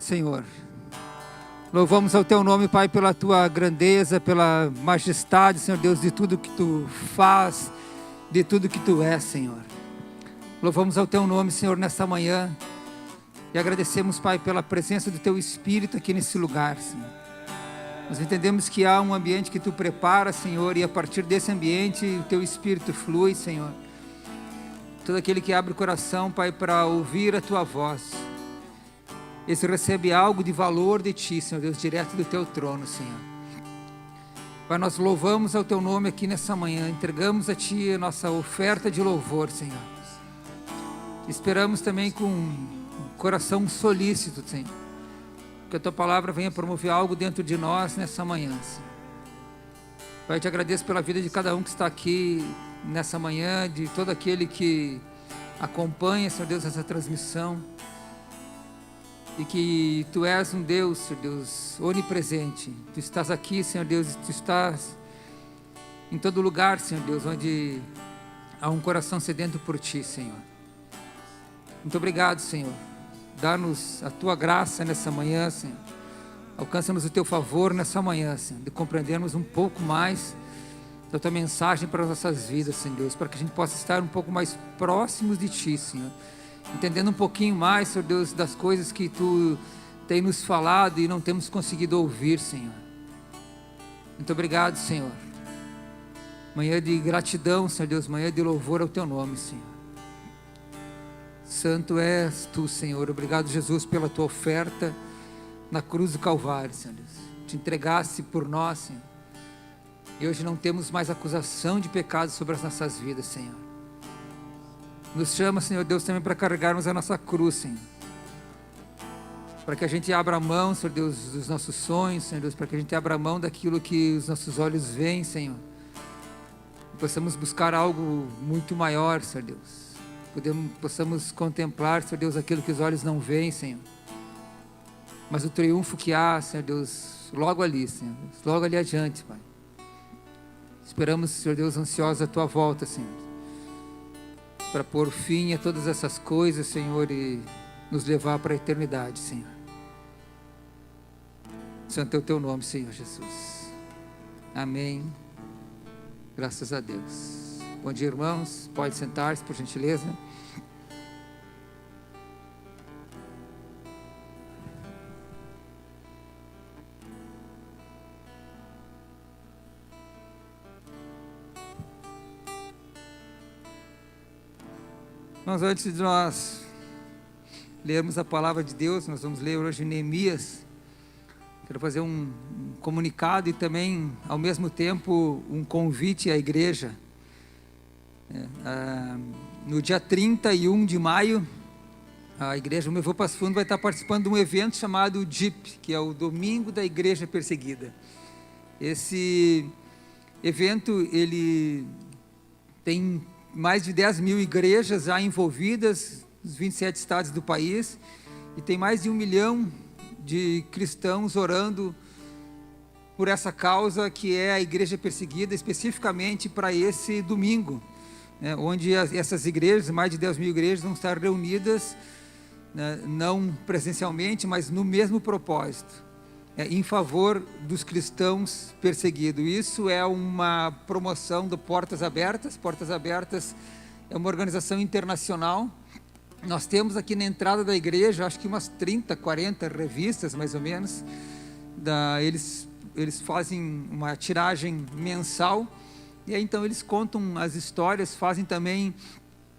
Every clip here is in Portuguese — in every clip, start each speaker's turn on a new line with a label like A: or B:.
A: Senhor. Louvamos ao Teu nome, Pai, pela Tua grandeza, pela majestade, Senhor Deus, de tudo que Tu faz, de tudo que Tu és, Senhor. Louvamos ao Teu nome, Senhor, nesta manhã e agradecemos, Pai, pela presença do Teu Espírito aqui nesse lugar, Senhor. Nós entendemos que há um ambiente que Tu prepara, Senhor, e a partir desse ambiente o Teu Espírito flui, Senhor. Todo aquele que abre o coração, Pai, para ouvir a Tua voz, esse recebe algo de valor de Ti, Senhor Deus, direto do Teu trono, Senhor. Pai, nós louvamos ao Teu nome aqui nessa manhã, entregamos a Ti a nossa oferta de louvor, Senhor. Esperamos também com um coração solícito, Senhor, que a Tua palavra venha promover algo dentro de nós nessa manhã, Senhor. Pai, eu te agradeço pela vida de cada um que está aqui nessa manhã, de todo aquele que acompanha, Senhor Deus, essa transmissão. E que Tu és um Deus, Senhor Deus, onipresente. Tu estás aqui, Senhor Deus, Tu estás em todo lugar, Senhor Deus, onde há um coração sedento por Ti, Senhor. Muito obrigado, Senhor. Dá-nos a Tua graça nessa manhã, Senhor. Alcança-nos o Teu favor nessa manhã, Senhor, de compreendermos um pouco mais da Tua mensagem para as nossas vidas, Senhor Deus, para que a gente possa estar um pouco mais próximos de Ti, Senhor. Entendendo um pouquinho mais, Senhor Deus, das coisas que Tu tem nos falado e não temos conseguido ouvir, Senhor. Muito obrigado, Senhor. Manhã de gratidão, Senhor Deus, manhã de louvor ao Teu nome, Senhor. Santo és Tu, Senhor. Obrigado, Jesus, pela Tua oferta na cruz do Calvário, Senhor Deus. Te entregaste por nós, Senhor. E hoje não temos mais acusação de pecado sobre as nossas vidas, Senhor. Nos chama, Senhor Deus, também para carregarmos a nossa cruz, Senhor. Para que a gente abra a mão, Senhor Deus, dos nossos sonhos, Senhor Deus, para que a gente abra a mão daquilo que os nossos olhos veem, Senhor. E possamos buscar algo muito maior, Senhor Deus. Possamos contemplar, Senhor Deus, aquilo que os olhos não veem, Senhor. Mas o triunfo que há, Senhor Deus, logo ali, Senhor Deus, logo ali adiante, Pai. Esperamos, Senhor Deus, ansiosos a Tua volta, Senhor, para pôr fim a todas essas coisas, Senhor, e nos levar para a eternidade, Senhor. Santo é o Teu nome, Senhor Jesus. Amém. Graças a Deus. Bom dia, irmãos. Pode sentar-se, por gentileza. Mas antes de nós lermos a palavra de Deus, nós vamos ler hoje Neemias. Quero fazer um comunicado e também, ao mesmo tempo, um convite à igreja. No dia 31 de maio, a igreja do Meu Passo Fundo vai estar participando de um evento chamado DIP, que é o Domingo da Igreja Perseguida. Esse evento, ele tem mais de 10 mil igrejas já envolvidas nos 27 estados do país, e tem mais de 1 milhão de cristãos orando por essa causa que é a igreja perseguida, especificamente para esse domingo, né, onde essas igrejas, mais de 10 mil igrejas, vão estar reunidas, né, não presencialmente, mas no mesmo propósito, em favor dos cristãos perseguidos. Isso é uma promoção do Portas Abertas. Portas Abertas é uma organização internacional. Nós temos aqui na entrada da igreja, acho que umas 30, 40 revistas, mais ou menos. Eles fazem uma tiragem mensal, e aí então eles contam as histórias, fazem também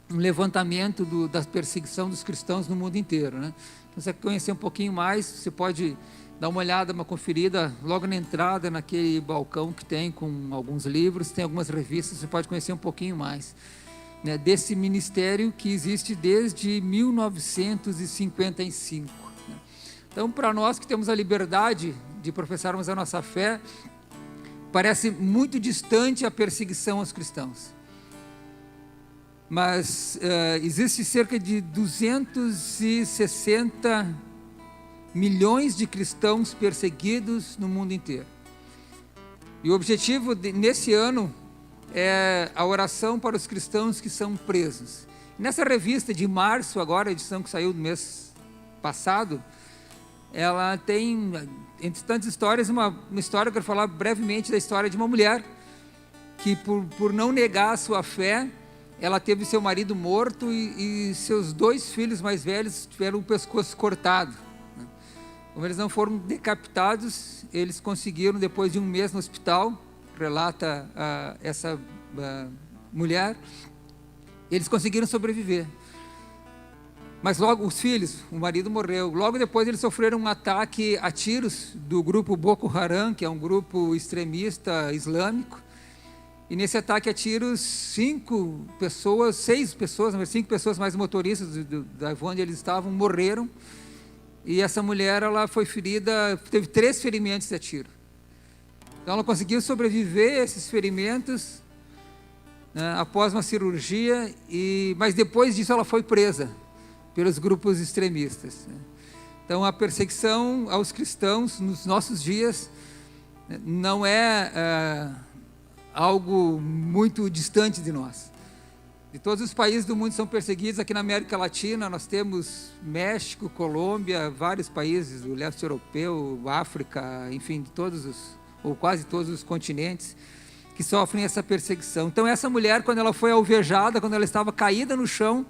A: um levantamento da perseguição dos cristãos no mundo inteiro, né? Então, se você quer conhecer um pouquinho mais, você pode dá uma olhada, uma conferida logo na entrada, naquele balcão que tem com alguns livros, tem algumas revistas, você pode conhecer um pouquinho mais, né, desse ministério que existe desde 1955. Né? Então, para nós que temos a liberdade de professarmos a nossa fé, parece muito distante a perseguição aos cristãos. Mas existe cerca de 260 milhões de cristãos perseguidos no mundo inteiro. E o objetivo nesse ano é a oração para os cristãos que são presos. Nessa revista de março, agora, a edição que saiu do mês passado, ela tem, entre tantas histórias, uma história, eu quero falar brevemente da história de uma mulher que por não negar a sua fé, ela teve seu marido morto e seus 2 filhos mais velhos tiveram o pescoço cortado. Como eles não foram decapitados, eles conseguiram, depois de 1 mês no hospital, relata essa mulher, eles conseguiram sobreviver. Mas logo, os filhos, o marido morreu. Logo depois eles sofreram um ataque a tiros do grupo Boko Haram, que é um grupo extremista islâmico. E nesse ataque a tiros, 6 pessoas, 5 pessoas mais motoristas da van onde eles estavam, morreram. E essa mulher, ela foi ferida, teve 3 ferimentos a tiro. Então ela conseguiu sobreviver a esses ferimentos, né, após uma cirurgia, mas depois disso ela foi presa pelos grupos extremistas. Então a perseguição aos cristãos nos nossos dias não é algo muito distante de nós. De todos os países do mundo são perseguidos. Aqui na América Latina nós temos México, Colômbia, vários países do leste europeu, África, enfim, de ou quase todos os continentes que sofrem essa perseguição. Então essa mulher, quando ela foi alvejada, quando ela estava caída no chão,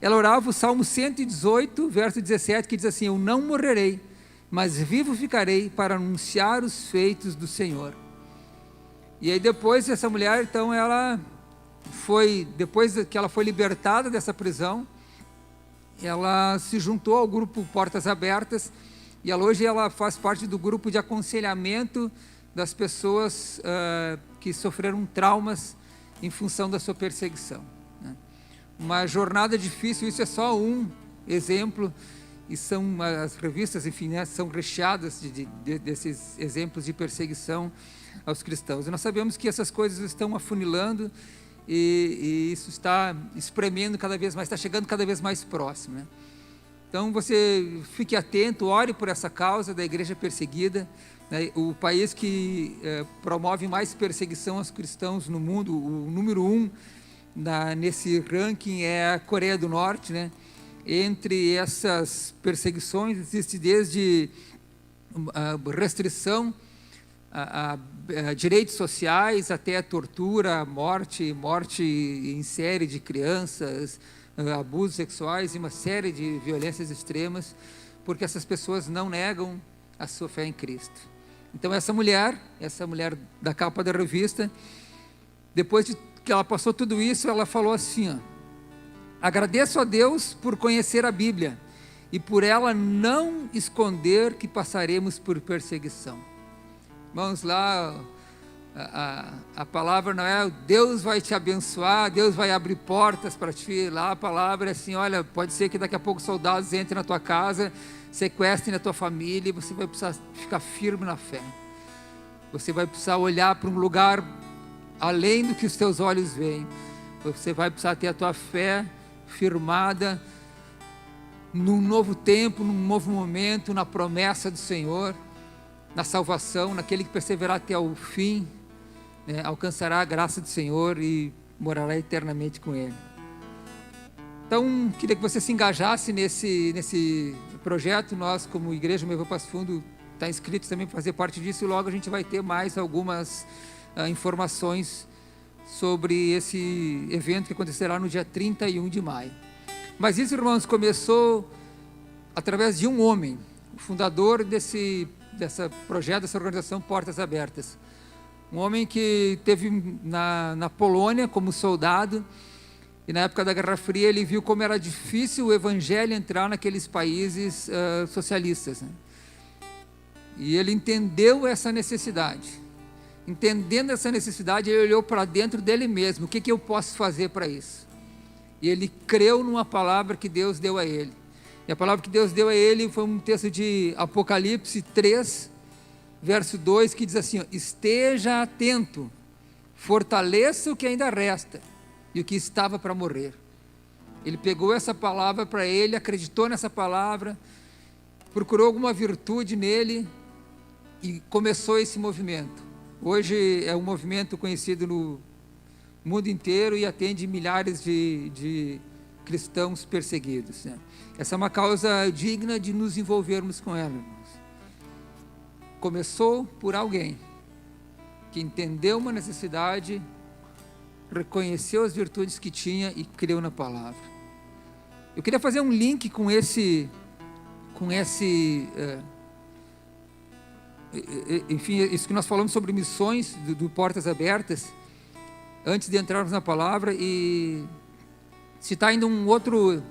A: ela orava o Salmo 118, verso 17, que diz assim: eu não morrerei, mas vivo ficarei para anunciar os feitos do Senhor. E aí depois essa mulher, então depois que ela foi libertada dessa prisão, ela se juntou ao grupo Portas Abertas, e hoje ela faz parte do grupo de aconselhamento das pessoas que sofreram traumas em função da sua perseguição. Uma jornada difícil, isso é só um exemplo, e as revistas, enfim, né, são recheadas desses exemplos de perseguição aos cristãos. E nós sabemos que essas coisas estão afunilando e isso está espremendo cada vez mais, está chegando cada vez mais próximo, né? Então você fique atento, ore por essa causa da igreja perseguida, né? O país que promove mais perseguição aos cristãos no mundo, o número 1 nesse ranking é a Coreia do Norte, né? Entre essas perseguições existe desde restrição a direitos sociais até a tortura, morte em série de crianças, abusos sexuais e uma série de violências extremas, porque essas pessoas não negam a sua fé em Cristo. Então essa mulher da capa da revista, depois de que ela passou tudo isso, ela falou assim: agradeço a Deus por conhecer a Bíblia e por ela não esconder que passaremos por perseguição. Vamos lá, a palavra não é Deus vai te abençoar, Deus vai abrir portas para ti. Lá a palavra é assim: olha, pode ser que daqui a pouco soldados entrem na tua casa, sequestrem a tua família, e você vai precisar ficar firme na fé. Você vai precisar olhar para um lugar além do que os teus olhos veem. Você vai precisar ter a tua fé firmada num novo tempo, num novo momento, na promessa do Senhor, na salvação, naquele que perseverar até o fim, né, alcançará a graça do Senhor e morará eternamente com Ele. Então, queria que você se engajasse nesse projeto. Nós, como Igreja Meu Passo Fundo, está inscritos também para fazer parte disso, e logo a gente vai ter mais algumas informações sobre esse evento que acontecerá no dia 31 de maio. Mas isso, irmãos, começou através de um homem, o fundador desse projeto, dessa organização Portas Abertas. Um homem que esteve na Polônia como soldado, e na época da Guerra Fria ele viu como era difícil o evangelho entrar naqueles países socialistas, né? E ele entendeu essa necessidade. Entendendo essa necessidade, ele olhou para dentro dele mesmo: o que eu posso fazer para isso? E ele creu numa palavra que Deus deu a ele. E a palavra que Deus deu a ele foi um texto de Apocalipse 3, verso 2, que diz assim: esteja atento, fortaleça o que ainda resta e o que estava para morrer. Ele pegou essa palavra para ele, acreditou nessa palavra, procurou alguma virtude nele e começou esse movimento. Hoje é um movimento conhecido no mundo inteiro e atende milhares de cristãos perseguidos, né? Essa é uma causa digna de nos envolvermos com ela, irmãos. Começou por alguém que entendeu uma necessidade, reconheceu as virtudes que tinha e creu na palavra. Eu queria fazer um link com enfim, isso que nós falamos sobre missões do Portas Abertas, antes de entrarmos na palavra, e citar ainda um outro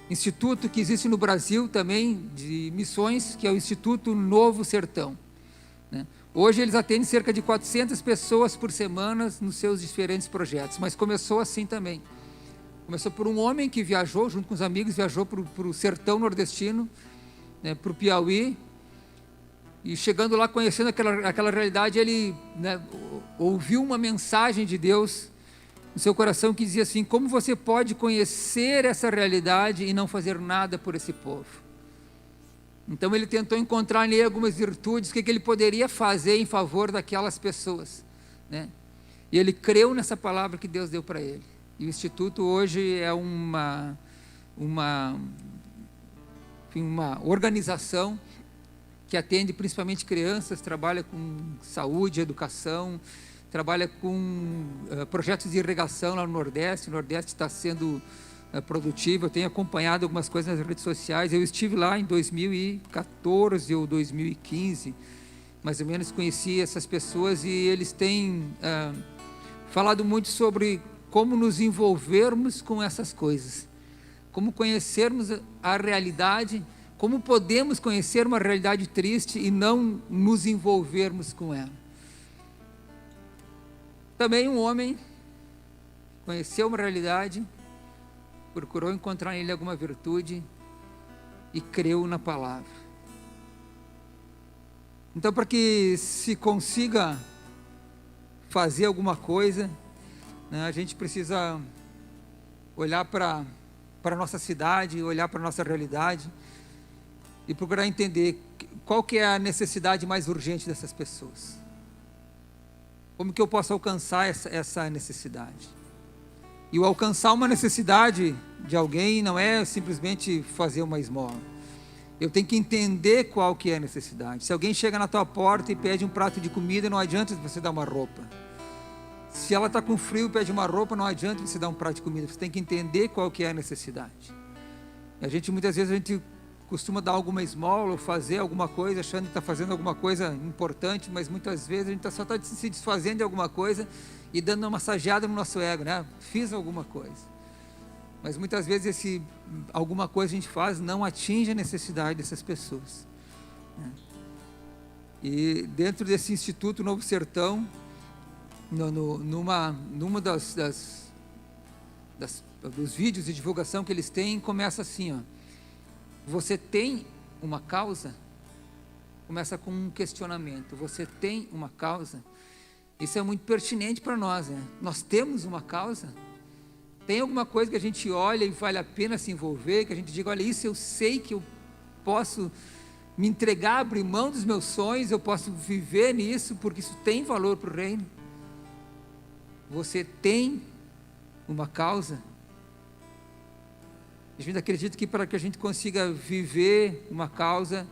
A: instituto que existe no Brasil também, de missões, que é o Instituto Novo Sertão, né? Hoje eles atendem cerca de 400 pessoas por semana nos seus diferentes projetos, mas começou assim também. Começou por um homem que viajou, junto com os amigos, viajou para o sertão nordestino, né, para o Piauí, e chegando lá, conhecendo aquela realidade, ele, né, ouviu uma mensagem de Deus no seu coração que dizia assim: como você pode conhecer essa realidade e não fazer nada por esse povo? Então ele tentou encontrar nele algumas virtudes, o que ele poderia fazer em favor daquelas pessoas, né? E ele creu nessa palavra que Deus deu para ele. E o Instituto hoje é uma organização que atende principalmente crianças, trabalha com saúde, educação, trabalha com projetos de irrigação lá no Nordeste. O Nordeste está sendo produtivo. Eu tenho acompanhado algumas coisas nas redes sociais. Eu estive lá em 2014 ou 2015, mais ou menos, conheci essas pessoas, e eles têm falado muito sobre como nos envolvermos com essas coisas, como conhecermos a realidade, como podemos conhecer uma realidade triste e não nos envolvermos com ela. Também um homem conheceu uma realidade, procurou encontrar nele alguma virtude e creu na palavra. Então, para que se consiga fazer alguma coisa, né, a gente precisa olhar para a nossa cidade, olhar para a nossa realidade e procurar entender qual que é a necessidade mais urgente dessas pessoas. Como que eu posso alcançar essa necessidade? E o alcançar uma necessidade de alguém não é simplesmente fazer uma esmola. Eu tenho que entender qual que é a necessidade. Se alguém chega na tua porta e pede um prato de comida, não adianta você dar uma roupa. Se ela está com frio e pede uma roupa, não adianta você dar um prato de comida. Você tem que entender qual que é a necessidade. E muitas vezes a gente costuma dar alguma esmola ou fazer alguma coisa, achando que está fazendo alguma coisa importante, mas muitas vezes a gente só está se desfazendo de alguma coisa e dando uma massageada no nosso ego, né? Fiz alguma coisa. Mas muitas vezes alguma coisa a gente faz não atinge a necessidade dessas pessoas, né? E dentro desse Instituto Novo Sertão, numa dos vídeos de divulgação que eles têm, começa assim, ó: você tem uma causa? Começa com um questionamento. Você tem uma causa? Isso é muito pertinente para nós, né? Nós temos uma causa? Tem alguma coisa que a gente olha e vale a pena se envolver, que a gente diga: olha, isso eu sei que eu posso me entregar, abrir mão dos meus sonhos, eu posso viver nisso, porque isso tem valor para o reino? Você tem uma causa? A gente acredita que para que a gente consiga viver uma causa,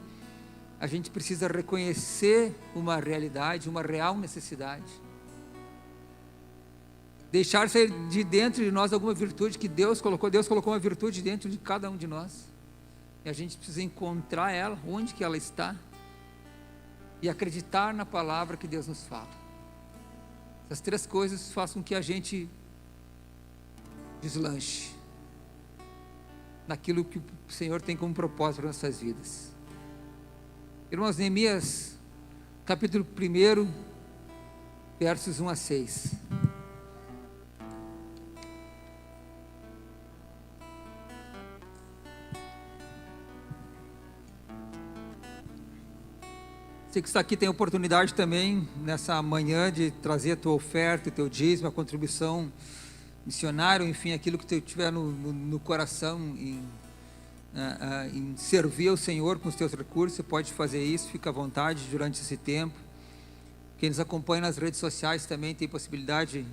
A: a gente precisa reconhecer uma realidade, uma real necessidade. Deixar sair de dentro de nós alguma virtude que Deus colocou. Deus colocou uma virtude dentro de cada um de nós. E a gente precisa encontrar ela, onde que ela está, e acreditar na palavra que Deus nos fala. Essas três coisas fazem com que a gente deslanche naquilo que o Senhor tem como propósito para nossas vidas. Irmãos, Neemias, capítulo 1, versos 1 a 6. Você que está aqui tem a oportunidade também, nessa manhã, de trazer a tua oferta, o teu dízimo, a contribuição missionária, enfim, aquilo que tu tiver no coração em servir ao Senhor com os teus recursos. Você pode fazer isso, fica à vontade durante esse tempo. Quem nos acompanha nas redes sociais também tem possibilidade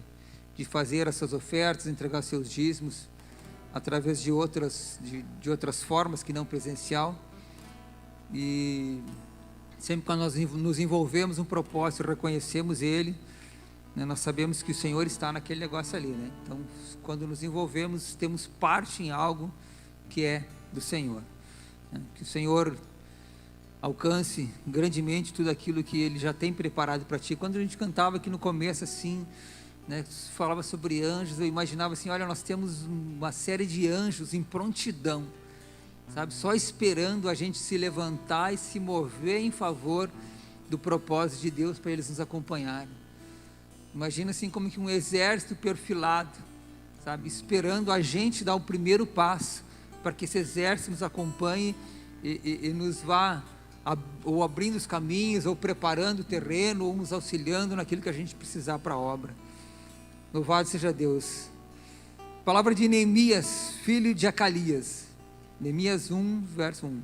A: de fazer as suas ofertas, entregar seus dízimos. através de outras formas que não presencial. E sempre quando nós nos envolvemos um propósito, reconhecemos Ele, né, nós sabemos que o Senhor está naquele negócio ali, né? Então, quando nos envolvemos, temos parte em algo que é do Senhor, né? Que o Senhor alcance grandemente tudo aquilo que Ele já tem preparado para ti. Quando a gente cantava aqui no começo assim, né, falava sobre anjos, eu imaginava assim, olha, nós temos uma série de anjos em prontidão, sabe, só esperando a gente se levantar e se mover em favor do propósito de Deus, para eles nos acompanharem. Imagina assim como que um exército perfilado, sabe, esperando a gente dar o primeiro passo, para que esse exército nos acompanhe e nos vá ou abrindo os caminhos, ou preparando o terreno, ou nos auxiliando naquilo que a gente precisar para a obra. Louvado seja Deus. Palavra de Neemias, filho de Acalias. Neemias 1, verso 1.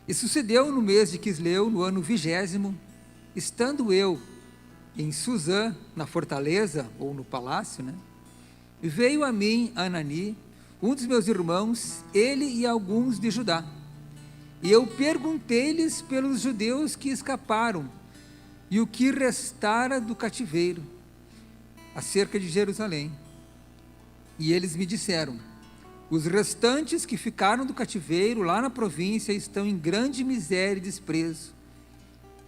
A: E sucedeu no mês de Quisleu, no ano 20º, estando eu em Suzã, na fortaleza, ou no palácio, né? Veio a mim Anani, um dos meus irmãos, ele e alguns de Judá. E eu perguntei-lhes pelos judeus que escaparam, e o que restara do cativeiro, acerca de Jerusalém. E eles me disseram: os restantes que ficaram do cativeiro lá na província estão em grande miséria e desprezo.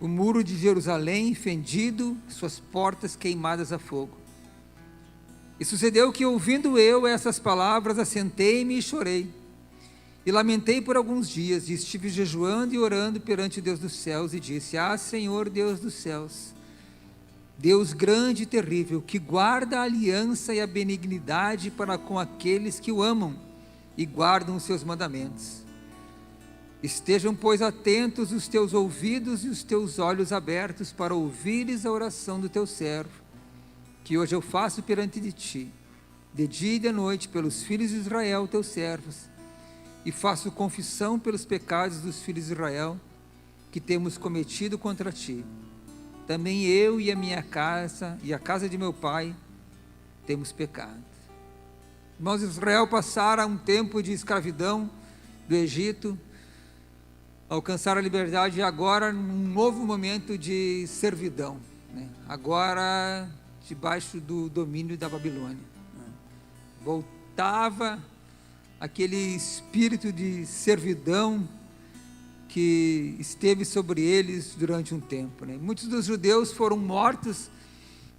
A: O muro de Jerusalém fendido, suas portas queimadas a fogo. E sucedeu que, ouvindo eu essas palavras, assentei-me e chorei. E lamentei por alguns dias, e estive jejuando e orando perante Deus dos céus, e disse: ah, Senhor Deus dos céus, Deus grande e terrível, que guarda a aliança e a benignidade para com aqueles que o amam e guardam os seus mandamentos. Estejam, pois, atentos os teus ouvidos e os teus olhos abertos para ouvires a oração do teu servo, que hoje eu faço perante de ti, de dia e de noite, pelos filhos de Israel, teus servos, e faço confissão pelos pecados dos filhos de Israel, que temos cometido contra ti. Também eu e a minha casa, e a casa de meu pai, temos pecado. Irmãos, Israel passara um tempo de escravidão do Egito, alcançar a liberdade, e agora num novo momento de servidão, né? Agora debaixo do domínio da Babilônia, né? Voltava aquele espírito de servidão que esteve sobre eles durante um tempo, né? Muitos dos judeus foram mortos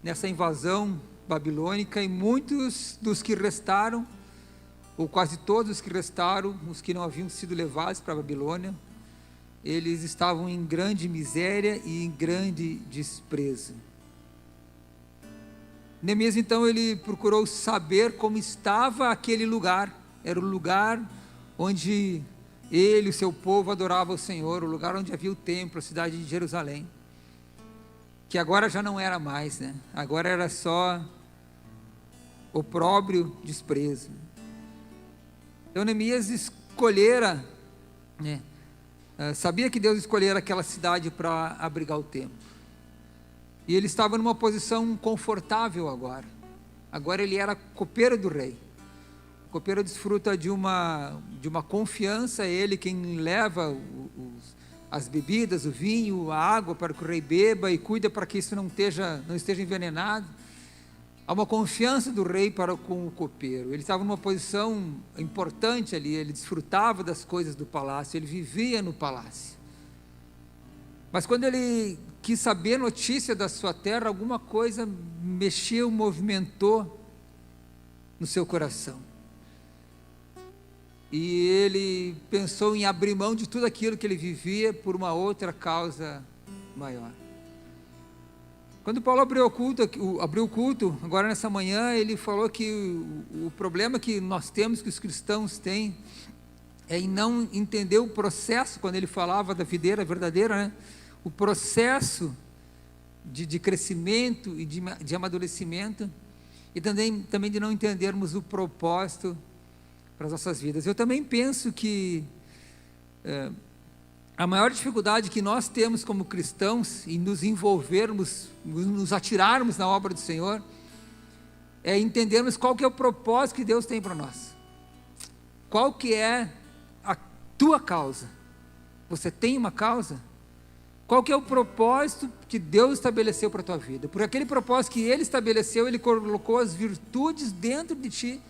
A: nessa invasão babilônica, e muitos dos que restaram, ou quase todos os que restaram, os que não haviam sido levados para a Babilônia, eles estavam em grande miséria e em grande desprezo. Neemias, então, ele procurou saber como estava aquele lugar. Era o lugar onde ele e o seu povo adoravam o Senhor, o lugar onde havia o templo, a cidade de Jerusalém, que agora já não era mais, né? Agora era só opróbrio, desprezo. Então Neemias escolhera, né? Sabia que Deus escolhera aquela cidade para abrigar o templo, e ele estava numa posição confortável agora. Agora ele era copeiro do rei. O copeiro desfruta de uma confiança, ele quem leva as bebidas, o vinho, a água para que o rei beba, e cuida para que isso não esteja envenenado. Há uma confiança do rei para com o copeiro. Ele estava numa posição importante ali, ele desfrutava das coisas do palácio, ele vivia no palácio. Mas quando ele quis saber notícia da sua terra, alguma coisa mexeu, movimentou no seu coração. E ele pensou em abrir mão de tudo aquilo que ele vivia por uma outra causa maior. Quando Paulo abriu o culto, agora nessa manhã, ele falou que o problema que nós temos, que os cristãos têm, é em não entender o processo. Quando ele falava da videira verdadeira, né? O processo de crescimento e de amadurecimento, e também de não entendermos o propósito para as nossas vidas. Eu também penso que a maior dificuldade que nós temos como cristãos em nos envolvermos, nos atirarmos na obra do Senhor, é entendermos qual que é o propósito que Deus tem para nós. qual que é a tua causa. Você tem uma causa? Qual que é o propósito que Deus estabeleceu para a tua vida? Por aquele propósito que Ele estabeleceu, Ele colocou as virtudes dentro de ti,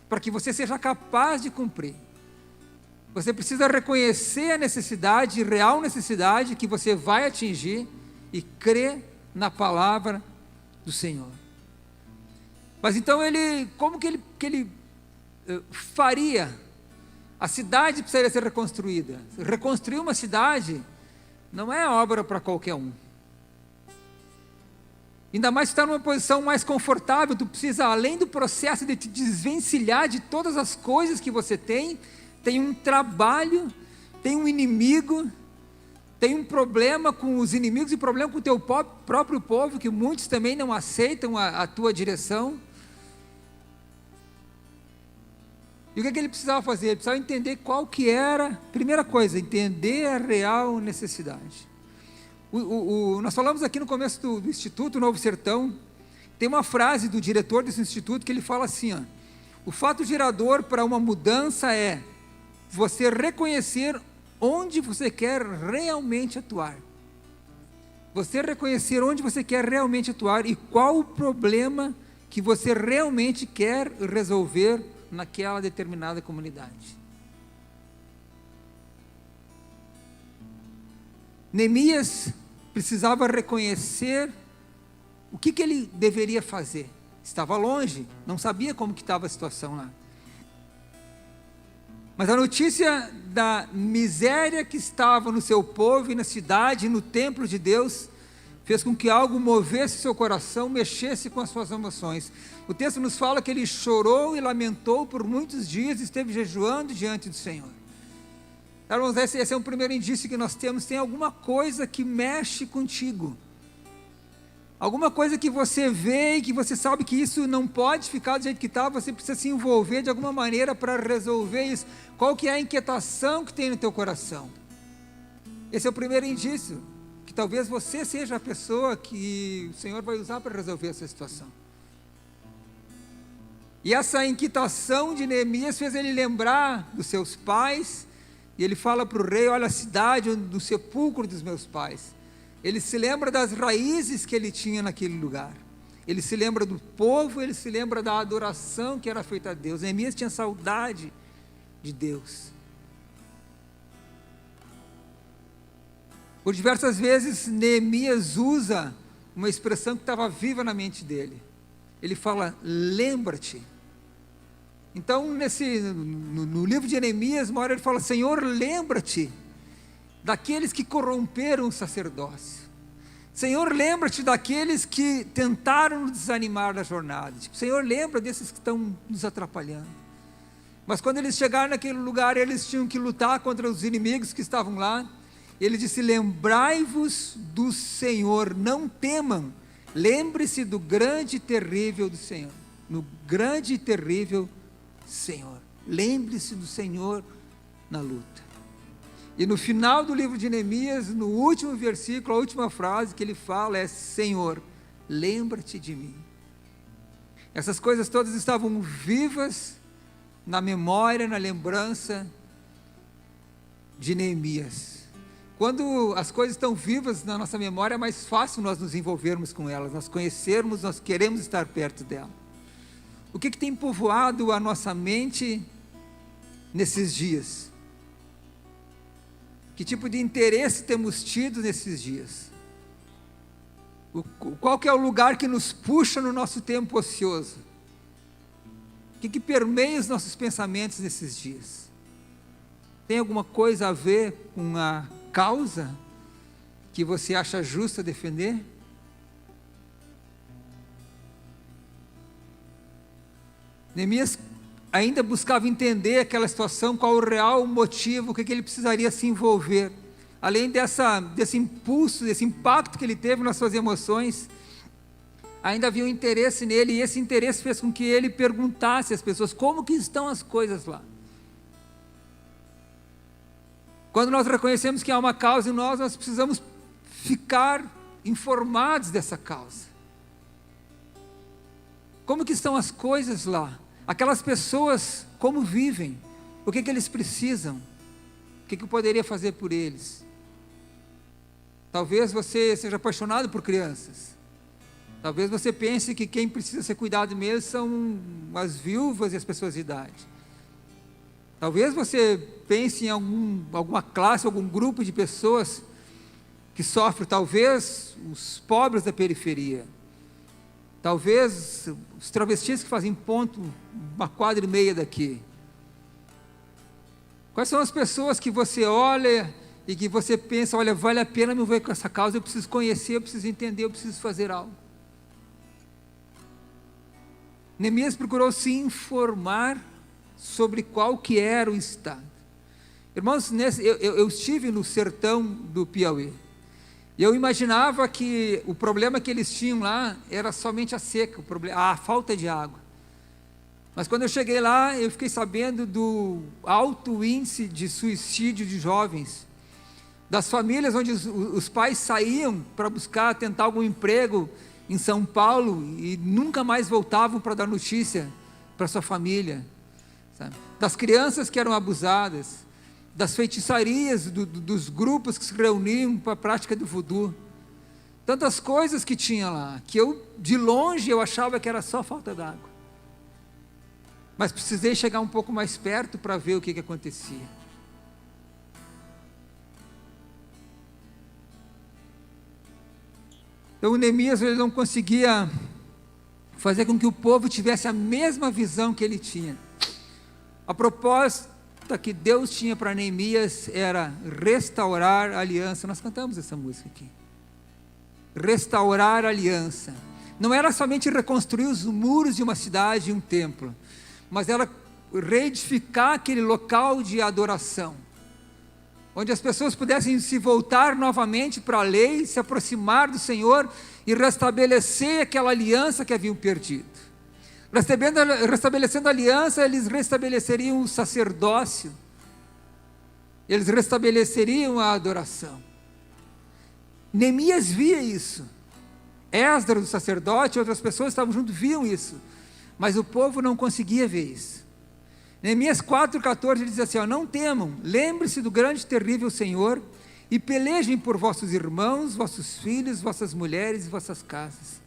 A: para que você seja capaz de cumprir. Você precisa reconhecer a necessidade, real necessidade, que você vai atingir, e crer na palavra do Senhor. Mas então como que ele faria? A cidade precisaria ser reconstruída. Reconstruir uma cidade não é obra para qualquer um. Ainda mais se está numa posição mais confortável, tu precisa, além do processo de te desvencilhar de todas as coisas que você tem um trabalho, tem um inimigo, tem um problema com os inimigos e problema com o teu próprio povo, que muitos também não aceitam a tua direção. E o que ele precisava fazer? Ele precisava entender qual que era, primeira coisa, entender a real necessidade. Nós falamos aqui no começo do Instituto Novo Sertão, tem uma frase do diretor desse instituto que ele fala assim, ó: o fato gerador para uma mudança é você reconhecer onde você quer realmente atuar. Você reconhecer onde você quer realmente atuar e qual o problema que você realmente quer resolver naquela determinada comunidade. Neemias precisava reconhecer o que ele deveria fazer. Estava longe, não sabia como que estava a situação lá. Mas a notícia da miséria que estava no seu povo e na cidade, no templo de Deus, fez com que algo movesse seu coração, mexesse com as suas emoções. O texto nos fala que ele chorou e lamentou por muitos dias, esteve jejuando diante do Senhor. Irmãos, esse é um primeiro indício que nós temos. Tem alguma coisa que mexe contigo, alguma coisa que você vê e que você sabe que isso não pode ficar do jeito que está, você precisa se envolver de alguma maneira para resolver isso. Qual que é a inquietação que tem no teu coração? Esse é o primeiro indício, que talvez você seja a pessoa que o Senhor vai usar para resolver essa situação. E essa inquietação de Neemias fez ele lembrar dos seus pais, e ele fala para o rei: olha, a cidade do sepulcro dos meus pais. Ele se lembra das raízes que ele tinha naquele lugar, ele se lembra do povo, ele se lembra da adoração que era feita a Deus. Neemias tinha saudade de Deus. Por diversas vezes Neemias usa uma expressão que estava viva na mente dele. Ele fala: lembra-te. Então no livro de Neemias, uma hora ele fala: Senhor, lembra-te daqueles que corromperam o sacerdócio. Senhor, lembra-te daqueles que tentaram nos desanimar da jornada. Senhor, lembra desses que estão nos atrapalhando. Mas quando eles chegaram naquele lugar, eles tinham que lutar contra os inimigos que estavam lá. Ele disse: lembrai-vos do Senhor, não temam, lembre-se do grande e terrível do Senhor, no grande e terrível Senhor, lembre-se do Senhor na luta. E no final do livro de Neemias, no último versículo, a última frase que ele fala é: Senhor, lembra-te de mim. Essas coisas todas estavam vivas na memória, na lembrança de Neemias. Quando as coisas estão vivas na nossa memória, é mais fácil nós nos envolvermos com elas, nós conhecermos, nós queremos estar perto dela. O que tem povoado a nossa mente nesses dias? Que tipo de interesse temos tido nesses dias? Qual que é o lugar que nos puxa no nosso tempo ocioso? O que permeia os nossos pensamentos nesses dias? Tem alguma coisa a ver com a causa que você acha justa defender? Neemias ainda buscava entender aquela situação, qual o real motivo, o que ele precisaria se envolver. Além desse impulso, desse impacto que ele teve nas suas emoções, ainda havia um interesse nele, e esse interesse fez com que ele perguntasse às pessoas: como que estão as coisas lá? Quando nós reconhecemos que há uma causa em nós precisamos ficar informados dessa causa. Como que estão as coisas lá? Aquelas pessoas, como vivem? O que eles precisam? O que eu poderia fazer por eles? Talvez você seja apaixonado por crianças. Talvez você pense que quem precisa ser cuidado mesmo são as viúvas e as pessoas de idade. Talvez você pense em alguma classe, algum grupo de pessoas que sofrem, talvez os pobres da periferia. Talvez os travestis que fazem ponto 1,5 quadra daqui. Quais são as pessoas que você olha e que você pensa, olha, vale a pena me envolver com essa causa, eu preciso conhecer, eu preciso entender, eu preciso fazer algo. Neemias procurou se informar sobre qual que era o estado. Irmãos, eu estive no sertão do Piauí, e eu imaginava que o problema que eles tinham lá era somente a seca, a falta de água. Mas quando eu cheguei lá, eu fiquei sabendo do alto índice de suicídio de jovens, das famílias onde os pais saíam para buscar, tentar algum emprego em São Paulo e nunca mais voltavam para dar notícia para sua família, sabe? Das crianças que eram abusadas, das feitiçarias dos grupos que se reuniam para a prática do voodoo, tantas coisas que tinha lá, que de longe eu achava que era só falta d'água, mas precisei chegar um pouco mais perto para ver o que acontecia. Então o Neemias, ele não conseguia fazer com que o povo tivesse a mesma visão que ele tinha. A proposta que Deus tinha para Neemias era restaurar a aliança. Nós cantamos essa música aqui. Restaurar a aliança. Não era somente reconstruir os muros de uma cidade e um templo, mas era reedificar aquele local de adoração, onde as pessoas pudessem se voltar novamente para a lei, se aproximar do Senhor e restabelecer aquela aliança que haviam perdido. Restabelecendo a aliança, eles restabeleceriam o sacerdócio, eles restabeleceriam a adoração. Neemias via isso, Esdras, o sacerdote, outras pessoas estavam junto, viam isso, mas o povo não conseguia ver isso. Neemias 4,14 diz assim, não temam, lembre-se do grande e terrível Senhor, e pelejem por vossos irmãos, vossos filhos, vossas mulheres e vossas casas.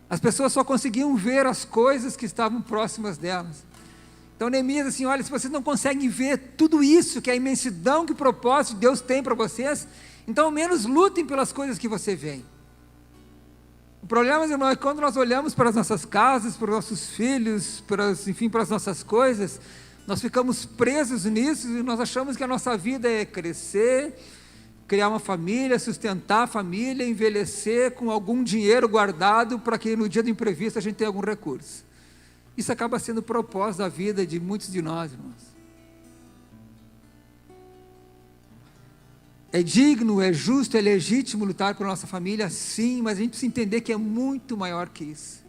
A: As pessoas só conseguiam ver as coisas que estavam próximas delas. Então Neemias assim, olha, se vocês não conseguem ver tudo isso, que é a imensidão que o propósito de Deus tem para vocês, então ao menos lutem pelas coisas que você vê. O problema, irmão, é que quando nós olhamos para as nossas casas, para os nossos filhos, para as nossas coisas, nós ficamos presos nisso e nós achamos que a nossa vida é crescer, criar uma família, sustentar a família, envelhecer com algum dinheiro guardado para que no dia do imprevisto a gente tenha algum recurso. Isso acaba sendo o propósito da vida de muitos de nós, irmãos. É digno, é justo, é legítimo lutar por nossa família, sim, mas a gente precisa entender que é muito maior que isso.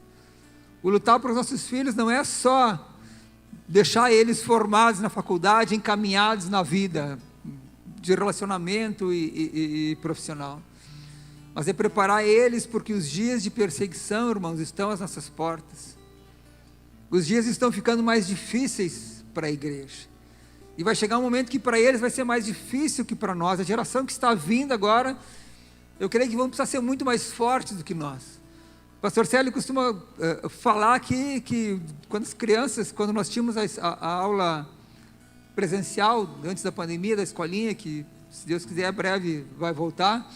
A: O lutar por nossos filhos não é só deixar eles formados na faculdade, encaminhados na vida de relacionamento e profissional, mas é preparar eles, porque os dias de perseguição, irmãos, estão às nossas portas. Os dias estão ficando mais difíceis para a igreja. E vai chegar um momento que para eles vai ser mais difícil que para nós. A geração que está vindo agora, eu creio que vão precisar ser muito mais fortes do que nós. O pastor Célio costuma falar aqui que quando nós tínhamos a aula presencial, antes da pandemia, da escolinha, que se Deus quiser breve vai voltar,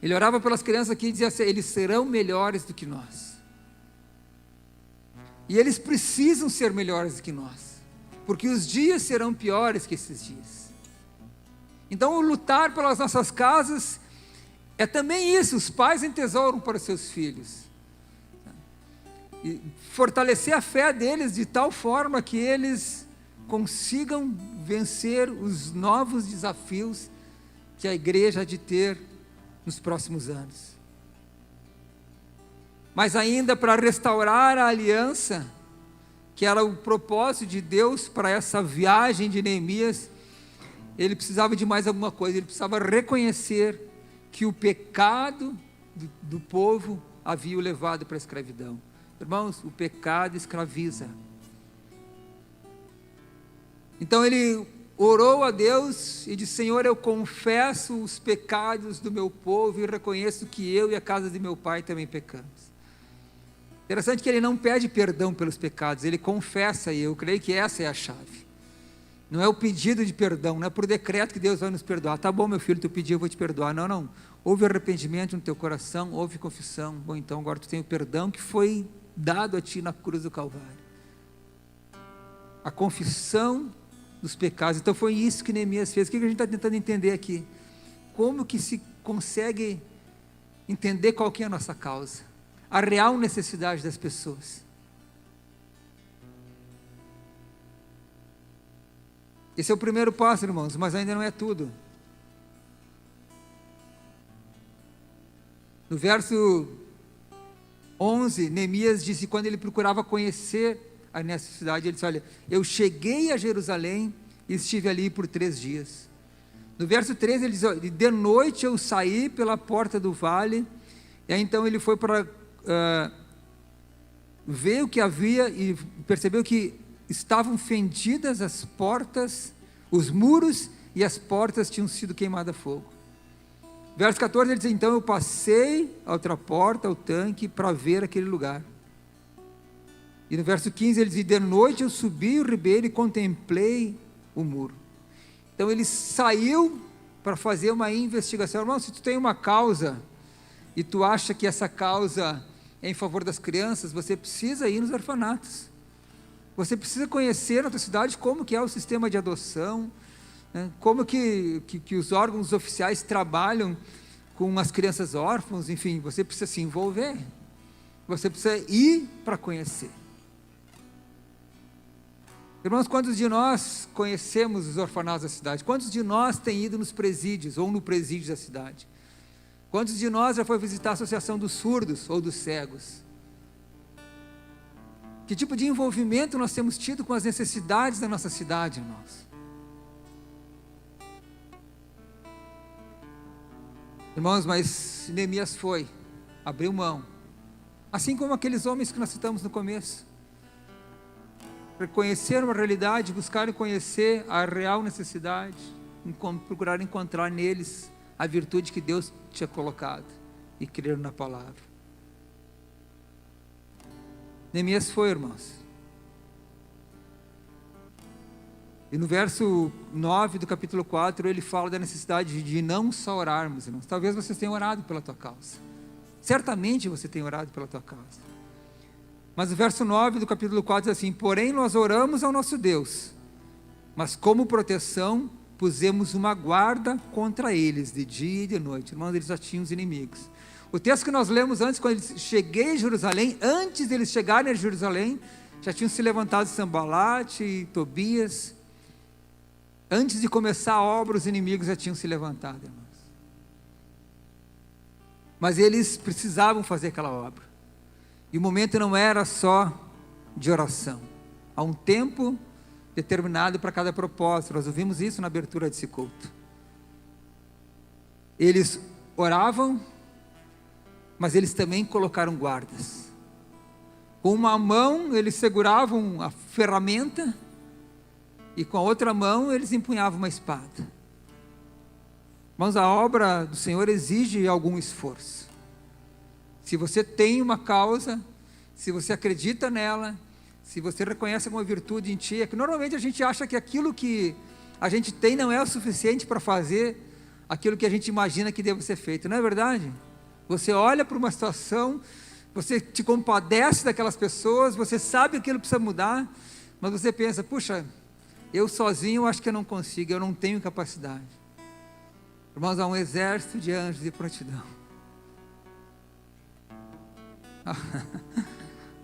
A: ele orava pelas crianças aqui e dizia assim, eles serão melhores do que nós. E eles precisam ser melhores do que nós, porque os dias serão piores que esses dias. Então o lutar pelas nossas casas é também isso, os pais entesouram para os seus filhos, e fortalecer a fé deles de tal forma que eles consigam vencer os novos desafios que a igreja há de ter nos próximos anos. Mas ainda para restaurar a aliança, que era o propósito de Deus para essa viagem de Neemias, ele precisava de mais alguma coisa, ele precisava reconhecer que o pecado do povo havia o levado para a escravidão. Irmãos, o pecado escraviza. Então ele orou a Deus e disse: Senhor, eu confesso os pecados do meu povo e reconheço que eu e a casa de meu pai também pecamos. Interessante que ele não pede perdão pelos pecados, ele confessa, e eu creio que essa é a chave. Não é o pedido de perdão, não é por decreto que Deus vai nos perdoar. Tá bom, meu filho, tu pediu, eu vou te perdoar. Não, não. Houve arrependimento no teu coração, houve confissão. Bom, então agora tu tem o perdão que foi dado a ti na cruz do Calvário. A confissão dos pecados. Então foi isso que Neemias fez. O que a gente está tentando entender aqui? Como que se consegue entender qual que é a nossa causa? A real necessidade das pessoas. Esse é o primeiro passo, irmãos, mas ainda não é tudo. No verso 11, Neemias disse, quando ele procurava conhecer a necessidade, ele disse: olha, eu cheguei a Jerusalém e estive ali por 3 dias. No verso 13 ele diz: olha, de noite eu saí pela porta do vale, e aí então ele foi para ver o que havia e percebeu que estavam fendidas as portas, os muros e as portas tinham sido queimadas a fogo. Verso 14 ele diz: então eu passei a outra porta, ao tanque, para ver aquele lugar. E no verso 15 ele diz: de noite eu subi o ribeiro e contemplei o muro. Então ele saiu para fazer uma investigação. Irmão, se tu tem uma causa e tu acha que essa causa é em favor das crianças, você precisa ir nos orfanatos. Você precisa conhecer na tua cidade como que é o sistema de adoção, né? Como que os órgãos oficiais trabalham com as crianças órfãs, enfim, você precisa se envolver. Você precisa ir para conhecer. Irmãos, quantos de nós conhecemos os orfanatos da cidade? Quantos de nós têm ido nos presídios ou no presídio da cidade? Quantos de nós já foi visitar a Associação dos Surdos ou dos Cegos? Que tipo de envolvimento nós temos tido com as necessidades da nossa cidade, irmãos? Irmãos, mas Neemias foi, abriu mão, assim como aqueles homens que nós citamos no começo, reconhecer uma realidade, buscar conhecer a real necessidade, procurar encontrar neles a virtude que Deus tinha colocado e crer na palavra. Neemias foi, irmãos. E no verso 9 do capítulo 4, ele fala da necessidade de não só orarmos, irmãos. Talvez vocês tenham orado pela tua causa. Certamente você tem orado pela tua causa. Mas o verso 9 do capítulo 4 diz assim: porém nós oramos ao nosso Deus, mas como proteção pusemos uma guarda contra eles, de dia e de noite. Irmãos, eles já tinham os inimigos. O texto que nós lemos antes, quando eles cheguei a Jerusalém, antes deles chegarem a Jerusalém, já tinham se levantado Sambalate e Tobias. Antes de começar a obra, os inimigos já tinham se levantado, irmãos. Mas eles precisavam fazer aquela obra. E o momento não era só de oração. Há um tempo determinado para cada propósito. Nós ouvimos isso na abertura desse culto. Eles oravam, mas eles também colocaram guardas. Com uma mão eles seguravam a ferramenta e com a outra mão eles empunhavam uma espada. Mas a obra do Senhor exige algum esforço. Se você tem uma causa, se você acredita nela, se você reconhece alguma virtude em ti, é que normalmente a gente acha que aquilo que a gente tem não é o suficiente para fazer aquilo que a gente imagina que deve ser feito, não é verdade? Você olha para uma situação, você te compadece daquelas pessoas, você sabe que aquilo precisa mudar, mas você pensa: puxa, eu sozinho acho que eu não consigo, eu não tenho capacidade. Irmãos, há um exército de anjos de prontidão.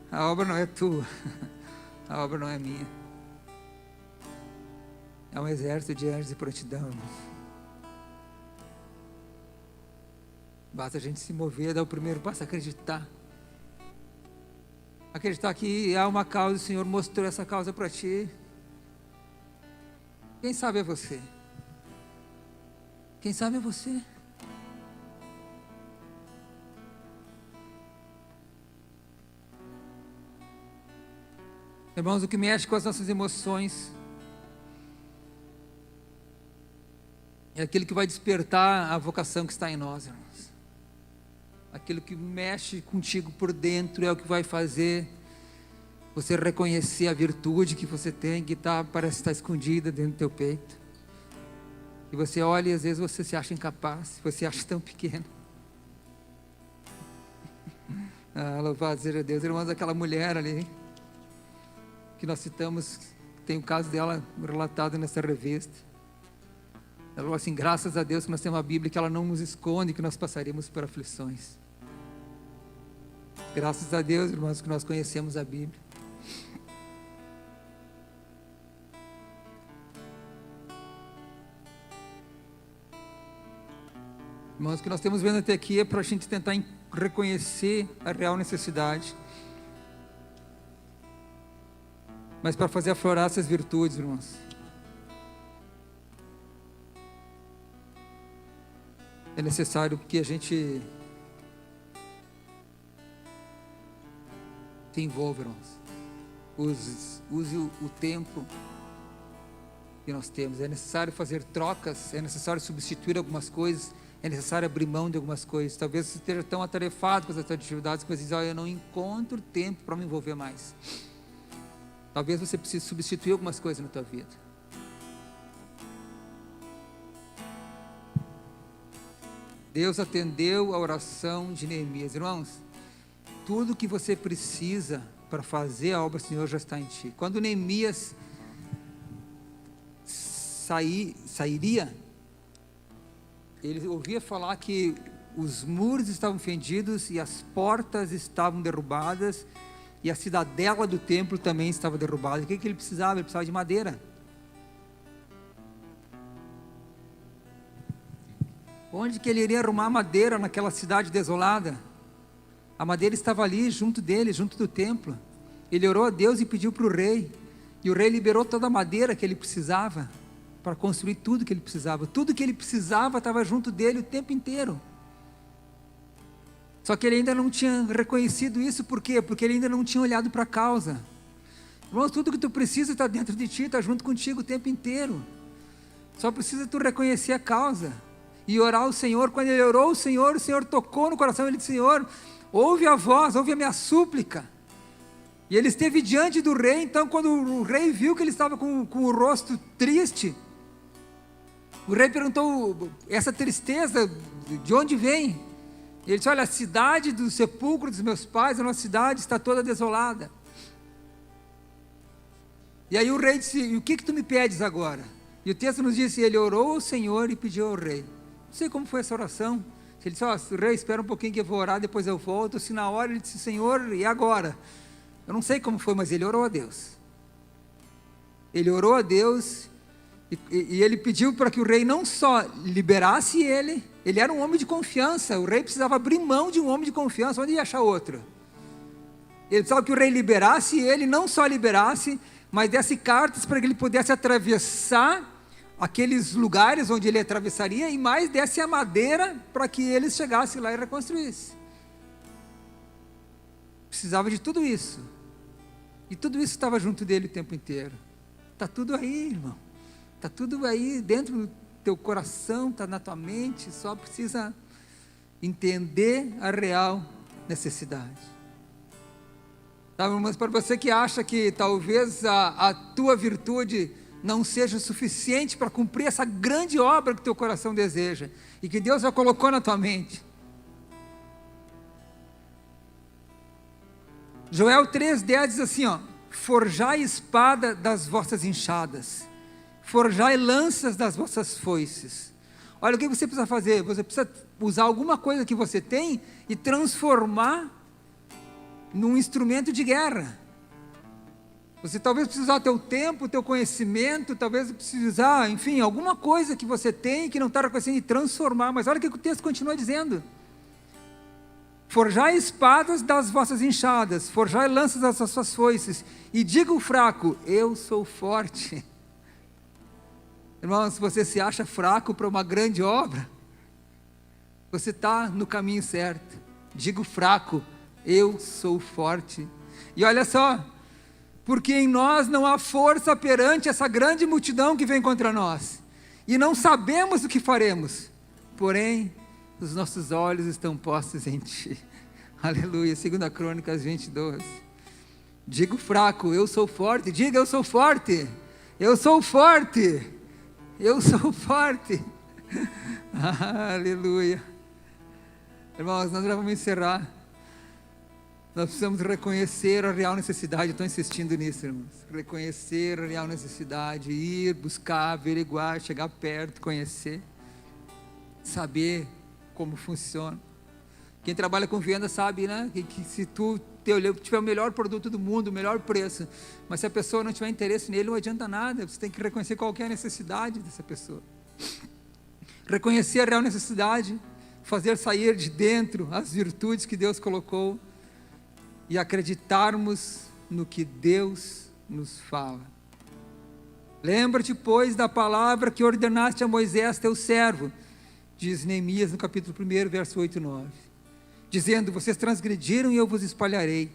A: A obra não é tua, a obra não é minha. É um exército de anjos de prontidão, irmãos. Basta a gente se mover, dar o primeiro passo, acreditar. Acreditar que há uma causa, o Senhor mostrou essa causa para ti. Quem sabe é você. Quem sabe é você. Irmãos, o que mexe com as nossas emoções, é aquilo que vai despertar a vocação que está em nós, irmãos. Aquilo que mexe contigo por dentro é o que vai fazer você reconhecer a virtude que você tem, que parece estar escondida dentro do teu peito. E você olha e às vezes você se acha incapaz, você acha tão pequeno. Louvado seja Deus. Irmãos, aquela mulher ali, que nós citamos, tem o caso dela relatado nessa revista. Ela falou assim: graças a Deus que nós temos uma Bíblia que ela não nos esconde que nós passaremos por aflições. Graças a Deus, irmãos, que nós conhecemos a Bíblia. Irmãos, o que nós temos vendo até aqui é para a gente tentar reconhecer a real necessidade, mas para fazer aflorar essas virtudes, irmãos, é necessário que a gente se envolva, irmãos. Use o tempo que nós temos. É necessário fazer trocas, é necessário substituir algumas coisas, é necessário abrir mão de algumas coisas. Talvez você esteja tão atarefado com as atividades que você diz: olha, eu não encontro tempo para me envolver mais. Talvez você precise substituir algumas coisas na tua vida. Deus atendeu a oração de Neemias. Irmãos, tudo que você precisa para fazer a obra do Senhor já está em ti. Quando Neemias sairia, ele ouvia falar que os muros estavam fendidos e as portas estavam derrubadas e a cidadela do templo também estava derrubada. O que ele precisava? Ele precisava de madeira. Onde que ele iria arrumar madeira naquela cidade desolada? A madeira estava ali junto dele, junto do templo. Ele orou a Deus e pediu para o rei, e o rei liberou toda a madeira que ele precisava para construir tudo que ele precisava. Tudo que ele precisava estava junto dele o tempo inteiro. Só que ele ainda não tinha reconhecido isso. Por quê? Porque ele ainda não tinha olhado para a causa. Irmãos, tudo que tu precisa está dentro de ti, está junto contigo o tempo inteiro. Só precisa tu reconhecer a causa e orar ao Senhor. Quando ele orou o Senhor tocou no coração. Ele disse: Senhor, ouve a voz, ouve a minha súplica. E ele esteve diante do rei. Então quando o rei viu que ele estava com o rosto triste, o rei perguntou: essa tristeza, de onde vem? Ele disse: olha, a cidade do sepulcro dos meus pais, a nossa cidade está toda desolada. E aí o rei disse: e o que tu me pedes agora? E o texto nos diz: ele orou ao Senhor e pediu ao rei. Não sei como foi essa oração. Ele disse: rei, espera um pouquinho que eu vou orar, depois eu volto. Se na hora ele disse: Senhor, e agora? Eu não sei como foi, mas ele orou a Deus. Ele orou a Deus e ele pediu para que o rei não só liberasse ele era um homem de confiança. O rei precisava abrir mão de um homem de confiança. Onde ia achar outro? Ele precisava que o rei liberasse ele, não só liberasse, mas desse cartas para que ele pudesse atravessar aqueles lugares onde ele atravessaria, e mais desse a madeira para que eles chegassem lá e reconstruíssem. Precisava de tudo isso, e tudo isso estava junto dele o tempo inteiro. Está tudo aí, irmão, está tudo aí dentro do teu coração, está na tua mente, só precisa entender a real necessidade. Tá, mas para você que acha que talvez a tua virtude não seja suficiente para cumprir essa grande obra que teu coração deseja, e que Deus já colocou na tua mente. Joel 3,10 diz assim, forjai espada das vossas enxadas, forjai lanças das vossas foices. Olha, o que você precisa fazer? Você precisa usar alguma coisa que você tem e transformar num instrumento de guerra. Você talvez precise usar o teu tempo, o teu conhecimento, talvez precise usar, enfim, alguma coisa que você tem que não está reconhecendo, e transformar. Mas olha o que o texto continua dizendo: forjai espadas das vossas enxadas, forjai lanças das vossas foices, e diga o fraco, eu sou forte. Irmão, se você se acha fraco para uma grande obra, você está no caminho certo. Diga o fraco, eu sou forte. E olha só, porque em nós não há força perante essa grande multidão que vem contra nós. e não sabemos o que faremos, porém, os nossos olhos estão postos em Ti. Aleluia. 2 Crônicas 22. Digo fraco, eu sou forte. Diga, eu sou forte. Eu sou forte. Eu sou forte. Aleluia. Irmãos, nós já vamos encerrar. Nós precisamos reconhecer a real necessidade. Eu estou insistindo nisso, irmãos. Reconhecer a real necessidade, ir, buscar, averiguar, chegar perto, conhecer, saber como funciona. Quem trabalha com venda sabe, né? Que se tu tiver o melhor produto do mundo, o melhor preço, mas se a pessoa não tiver interesse nele, não adianta nada. Você tem que reconhecer qual que é a necessidade dessa pessoa. Reconhecer a real necessidade, fazer sair de dentro as virtudes que Deus colocou e acreditarmos no que Deus nos fala. Lembra-te, pois, da palavra que ordenaste a Moisés, teu servo, diz Neemias no capítulo 1, verso 8 e 9, dizendo: vocês transgrediram e eu vos espalharei,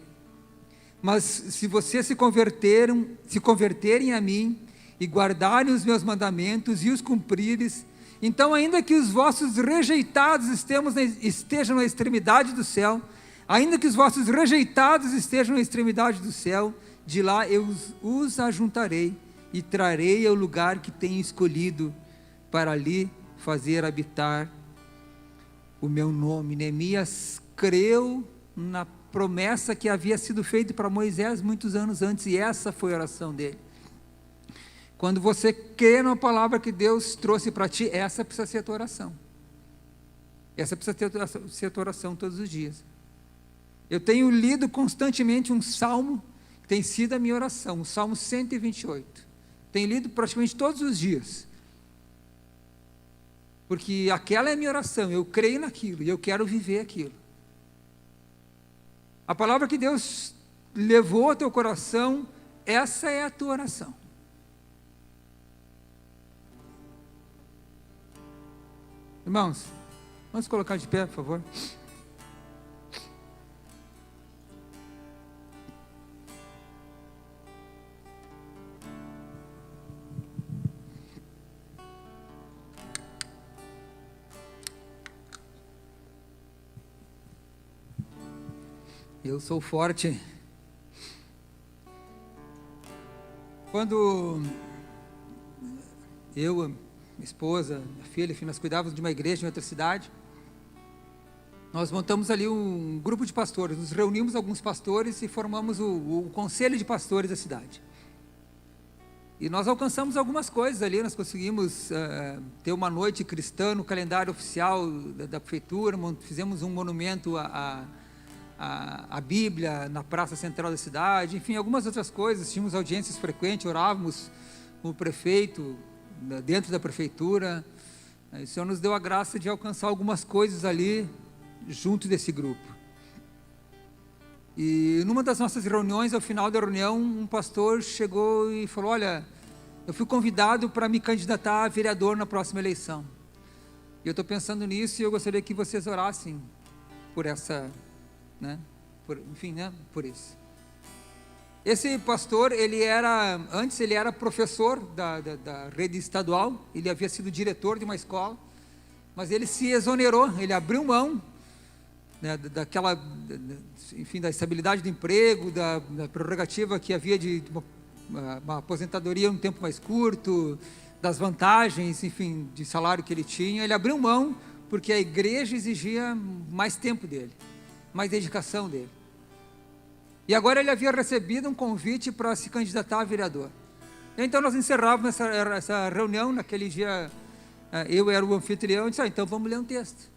A: mas se vocês se converterem a mim e guardarem os meus mandamentos e os cumprires, então ainda que os vossos rejeitados estejam na extremidade do céu, ainda que os vossos rejeitados estejam na extremidade do céu, de lá eu os ajuntarei e trarei ao lugar que tenho escolhido para ali fazer habitar o meu nome. Neemias creu na promessa que havia sido feita para Moisés muitos anos antes, e essa foi a oração dele. Quando você crê na palavra que Deus trouxe para ti, essa precisa ser a tua oração. Essa precisa ser a tua oração todos os dias. Eu tenho lido constantemente um salmo que tem sido a minha oração, o Salmo 128. Tenho lido praticamente todos os dias, porque aquela é a minha oração. Eu creio naquilo e eu quero viver aquilo. A palavra que Deus levou ao teu coração, essa é a tua oração. Irmãos, vamos colocar de pé, por favor. Eu sou forte. Quando eu, minha esposa, minha filha, enfim, nós cuidávamos de uma igreja em outra cidade, nós montamos ali um grupo de pastores, nos reunimos alguns pastores e formamos o conselho de pastores da cidade. E nós alcançamos algumas coisas ali. Nós conseguimos ter uma noite cristã no calendário oficial da prefeitura, fizemos um monumento a Bíblia na praça central da cidade, enfim, algumas outras coisas. Tínhamos audiências frequentes, orávamos com o prefeito, dentro da prefeitura. O Senhor nos deu a graça de alcançar algumas coisas ali, junto desse grupo. E numa das nossas reuniões, ao final da reunião, um pastor chegou e falou: olha, eu fui convidado para me candidatar a vereador na próxima eleição. E eu estou pensando nisso e eu gostaria que vocês orassem por essa... por isso. Esse pastor, antes ele era professor da rede estadual, ele havia sido diretor de uma escola, mas ele se exonerou, ele abriu mão, né, da estabilidade do emprego, da prerrogativa que havia de uma aposentadoria um tempo mais curto, das vantagens, enfim, de salário que ele tinha. Ele abriu mão porque a igreja exigia mais tempo dele, mais dedicação dele. E agora ele havia recebido um convite para se candidatar a vereador. Então nós encerrávamos essa reunião. Naquele dia eu era o anfitrião e disse: então vamos ler um texto.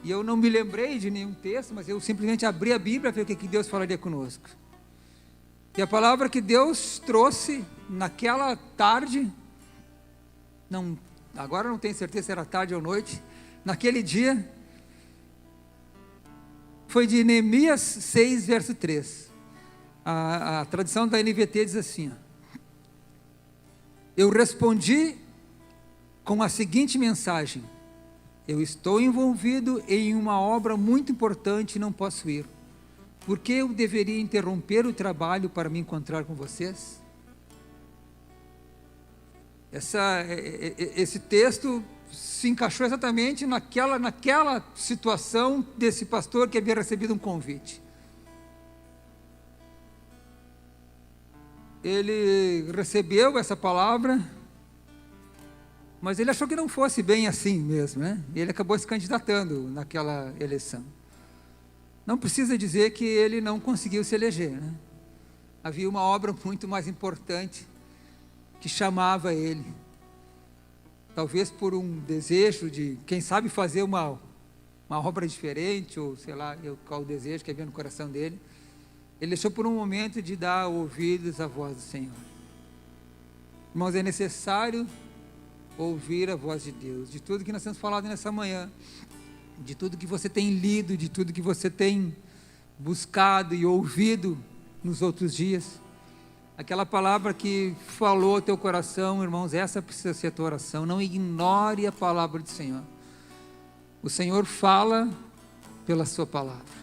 A: E eu não me lembrei de nenhum texto, mas eu simplesmente abri a Bíblia para ver o que Deus falaria conosco. E a palavra que Deus trouxe naquela tarde, agora não tenho certeza se era tarde ou noite, naquele dia, foi de Neemias 6, verso 3. A tradução da NVT diz assim: eu respondi com a seguinte mensagem: eu estou envolvido em uma obra muito importante e não posso ir. Por que eu deveria interromper o trabalho para me encontrar com vocês? Esse texto se encaixou exatamente naquela situação desse pastor que havia recebido um convite. Ele recebeu essa palavra, mas ele achou que não fosse bem assim mesmo, né? E ele acabou se candidatando naquela eleição. Não precisa dizer que ele não conseguiu se eleger, né? Havia uma obra muito mais importante que chamava ele. Talvez por um desejo de, quem sabe, fazer uma obra diferente, ou sei lá, qual o desejo que havia no coração dele. Ele deixou por um momento de dar ouvidos à voz do Senhor. Irmãos, é necessário ouvir a voz de Deus, de tudo que nós temos falado nessa manhã, de tudo que você tem lido, de tudo que você tem buscado e ouvido nos outros dias. Aquela palavra que falou ao teu coração, irmãos, essa precisa ser a tua oração. Não ignore a palavra do Senhor. O Senhor fala pela sua palavra.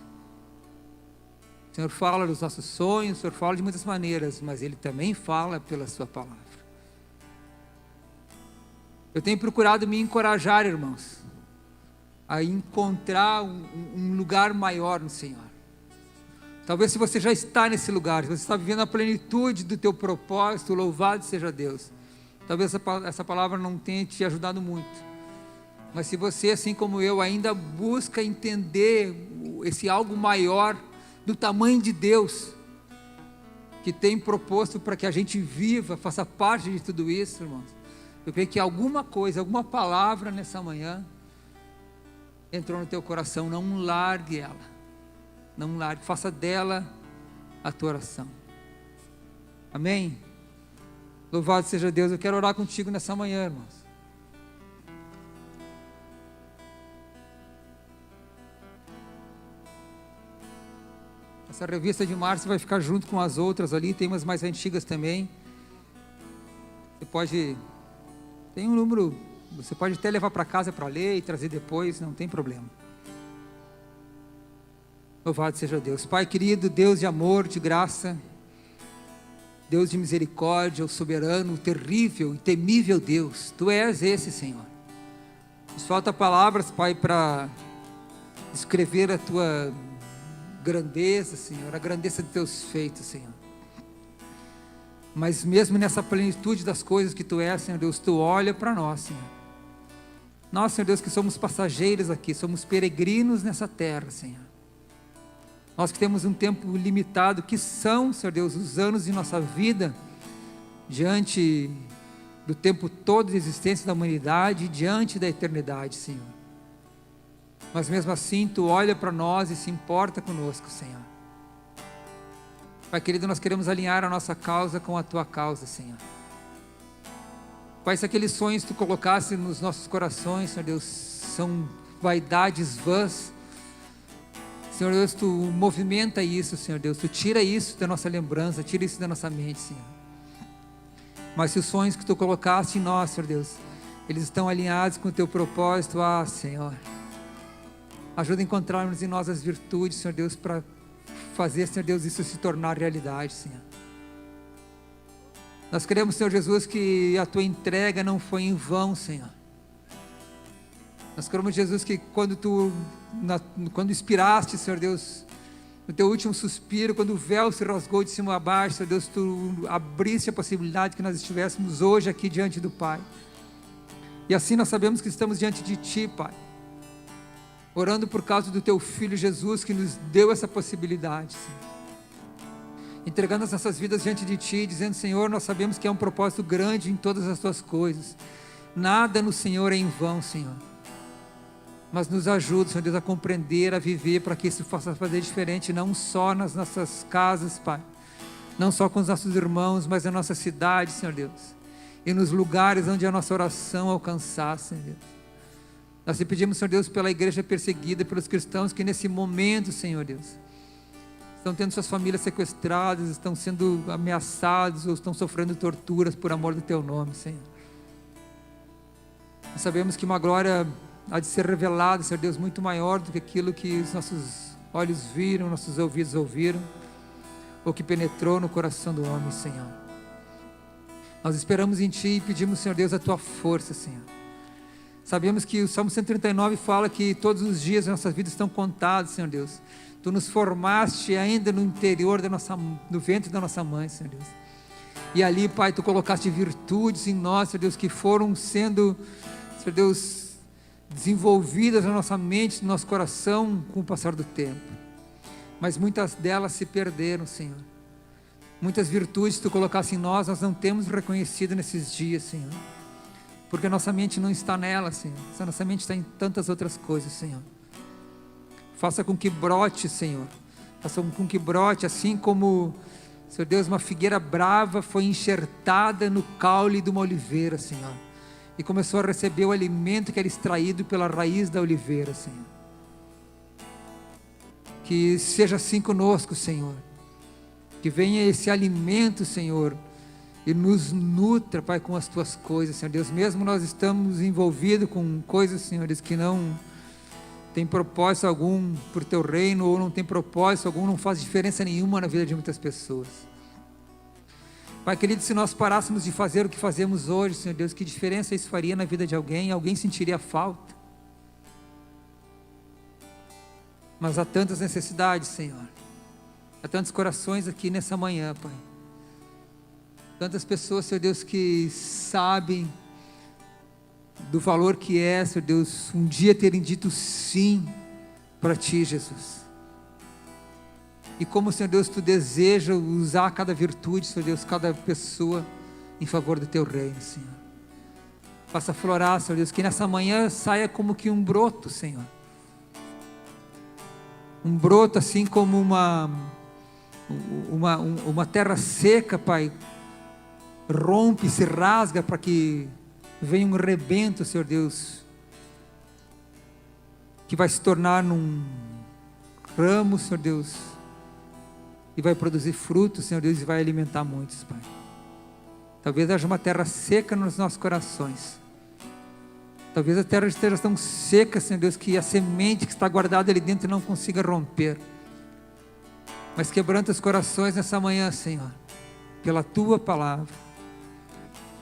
A: O Senhor fala dos nossos sonhos, o Senhor fala de muitas maneiras, mas Ele também fala pela sua palavra. Eu tenho procurado me encorajar, irmãos, a encontrar um lugar maior no Senhor. Talvez se você já está nesse lugar, se você está vivendo a plenitude do teu propósito, louvado seja Deus. Talvez essa palavra não tenha te ajudado muito. Mas se você, assim como eu, ainda busca entender esse algo maior do tamanho de Deus, que tem proposto para que a gente viva, faça parte de tudo isso, irmãos. Eu creio que alguma coisa, alguma palavra nessa manhã entrou no teu coração. Não largue ela. Não largue, faça dela a tua oração. Amém? Louvado seja Deus. Eu quero orar contigo nessa manhã, irmãos. Essa revista de março vai ficar junto com as outras ali, tem umas mais antigas também. Você pode, tem um número, você pode até levar para casa para ler e trazer depois, não tem problema. Louvado seja Deus. Pai querido, Deus de amor, de graça, Deus de misericórdia, o soberano, o terrível e temível Deus. Tu és esse, Senhor. Nos falta palavras, Pai, para descrever a tua grandeza, Senhor, a grandeza de teus feitos, Senhor. Mas mesmo nessa plenitude das coisas que tu és, Senhor Deus, tu olha para nós, Senhor. Nós, Senhor Deus, que somos passageiros aqui, somos peregrinos nessa terra, Senhor. Nós que temos um tempo limitado, que são, Senhor Deus, os anos de nossa vida, diante do tempo todo de existência da humanidade, diante da eternidade, Senhor. Mas mesmo assim, Tu olha para nós e se importa conosco, Senhor. Pai querido, nós queremos alinhar a nossa causa com a Tua causa, Senhor. Pai, se aqueles sonhos Tu colocasse nos nossos corações, Senhor Deus, são vaidades vãs, Senhor Deus, Tu movimenta isso, Senhor Deus, Tu tira isso da nossa lembrança, tira isso da nossa mente, Senhor. Mas se os sonhos que Tu colocaste em nós, Senhor Deus, eles estão alinhados com o Teu propósito, Senhor, ajuda a encontrarmos em nós as virtudes, Senhor Deus, para fazer, Senhor Deus, isso se tornar realidade, Senhor. Nós queremos, Senhor Jesus, que a Tua entrega não foi em vão, Senhor. Nós queremos, Jesus, que quando inspiraste, Senhor Deus, no Teu último suspiro, quando o véu se rasgou de cima a baixo, Senhor Deus, Tu abriste a possibilidade que nós estivéssemos hoje aqui diante do Pai. E assim nós sabemos que estamos diante de Ti, Pai, orando por causa do Teu Filho Jesus, que nos deu essa possibilidade, Senhor. Entregando as nossas vidas diante de Ti, dizendo, Senhor, nós sabemos que é um propósito grande em todas as Tuas coisas. Nada no Senhor é em vão, Senhor. Mas nos ajuda, Senhor Deus, a compreender, a viver, para que isso possa fazer diferente, não só nas nossas casas, Pai, não só com os nossos irmãos, mas na nossa cidade, Senhor Deus, e nos lugares onde a nossa oração alcançar, Senhor Deus. Nós te pedimos, Senhor Deus, pela igreja perseguida, pelos cristãos que nesse momento, Senhor Deus, estão tendo suas famílias sequestradas, estão sendo ameaçados ou estão sofrendo torturas por amor do Teu nome, Senhor. Nós sabemos que uma glória há de ser revelada, Senhor Deus, muito maior do que aquilo que os nossos olhos viram, nossos ouvidos ouviram, ou que penetrou no coração do homem, Senhor. Nós esperamos em Ti e pedimos, Senhor Deus, a Tua força, Senhor. Sabemos que o Salmo 139 fala que todos os dias da nossa vida estão contados, Senhor Deus. Tu nos formaste ainda no interior do ventre da nossa mãe, Senhor Deus. E ali, Pai, Tu colocaste virtudes em nós, Senhor Deus, que foram sendo, Senhor Deus, desenvolvidas na nossa mente, no nosso coração, com o passar do tempo. Mas muitas delas se perderam, Senhor. Muitas virtudes que Tu colocaste em nós não temos reconhecido nesses dias, Senhor. Porque a nossa mente não está nela, Senhor. A nossa mente está em tantas outras coisas, Senhor. Faça com que brote, Senhor. Faça com que brote, assim como, Senhor Deus, uma figueira brava foi enxertada no caule de uma oliveira, Senhor. E começou a receber o alimento que era extraído pela raiz da oliveira, Senhor. Que seja assim conosco, Senhor. Que venha esse alimento, Senhor, e nos nutra, Pai, com as Tuas coisas, Senhor Deus. Mesmo nós estamos envolvidos com coisas, Senhores, que não tem propósito algum por Teu reino, ou não tem propósito algum, não faz diferença nenhuma na vida de muitas pessoas. Pai querido, se nós parássemos de fazer o que fazemos hoje, Senhor Deus, que diferença isso faria na vida de alguém? Alguém sentiria falta? Mas há tantas necessidades, Senhor. Há tantos corações aqui nessa manhã, Pai. Tantas pessoas, Senhor Deus, que sabem do valor que é, Senhor Deus, um dia terem dito sim para Ti, Jesus. E como, Senhor Deus, Tu deseja usar cada virtude, Senhor Deus, cada pessoa em favor do Teu reino, Senhor. Faça florar, Senhor Deus, que nessa manhã saia como que um broto, Senhor. Um broto assim como uma terra seca, Pai, rompe, se rasga para que venha um rebento, Senhor Deus, que vai se tornar num ramo, Senhor Deus, e vai produzir frutos, Senhor Deus, e vai alimentar muitos, Pai. Talvez haja uma terra seca nos nossos corações. Talvez a terra esteja tão seca, Senhor Deus, que a semente que está guardada ali dentro não consiga romper. Mas quebranta os corações nessa manhã, Senhor, pela Tua palavra.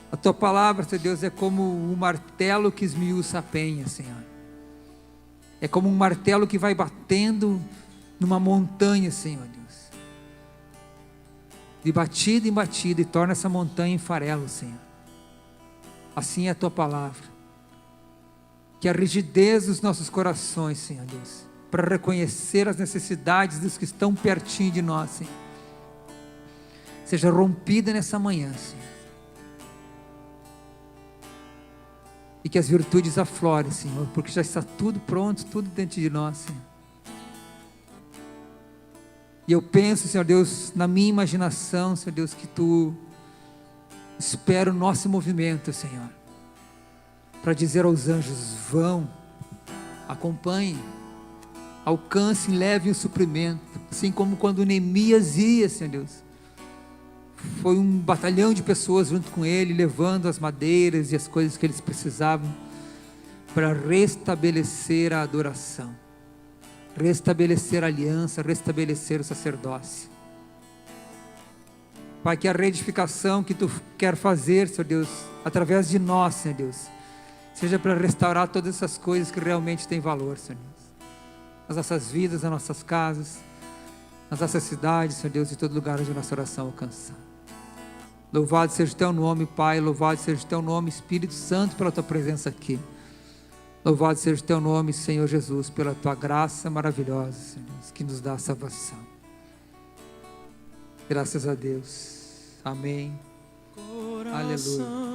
A: A Tua palavra, Senhor Deus, é como um martelo que esmiuça a penha, Senhor. É como um martelo que vai batendo numa montanha, Senhor Deus. De batida em batida, e torna essa montanha em farelo, Senhor. Assim é a Tua palavra. Que a rigidez dos nossos corações, Senhor Deus, para reconhecer as necessidades dos que estão pertinho de nós, Senhor, seja rompida nessa manhã, Senhor. E que as virtudes aflorem, Senhor, porque já está tudo pronto, tudo dentro de nós, Senhor. E eu penso, Senhor Deus, na minha imaginação, Senhor Deus, que Tu espera o nosso movimento, Senhor, para dizer aos anjos: vão, acompanhem, alcancem, levem o suprimento. Assim como quando Neemias ia, Senhor Deus, foi um batalhão de pessoas junto com ele, levando as madeiras e as coisas que eles precisavam para restabelecer a adoração, restabelecer a aliança, restabelecer o sacerdócio. Pai, que a reedificação que Tu quer fazer, Senhor Deus, através de nós, Senhor Deus, seja para restaurar todas essas coisas que realmente têm valor, Senhor Deus, nas nossas vidas, nas nossas casas, nas nossas cidades, Senhor Deus, em todo lugar onde a nossa oração alcançar. Louvado seja o Teu nome, Pai. Louvado seja o Teu nome, Espírito Santo, pela Tua presença aqui. Louvado seja o Teu nome, Senhor Jesus, pela Tua graça maravilhosa, Senhor Deus, que nos dá a salvação. Graças a Deus. Amém. Aleluia.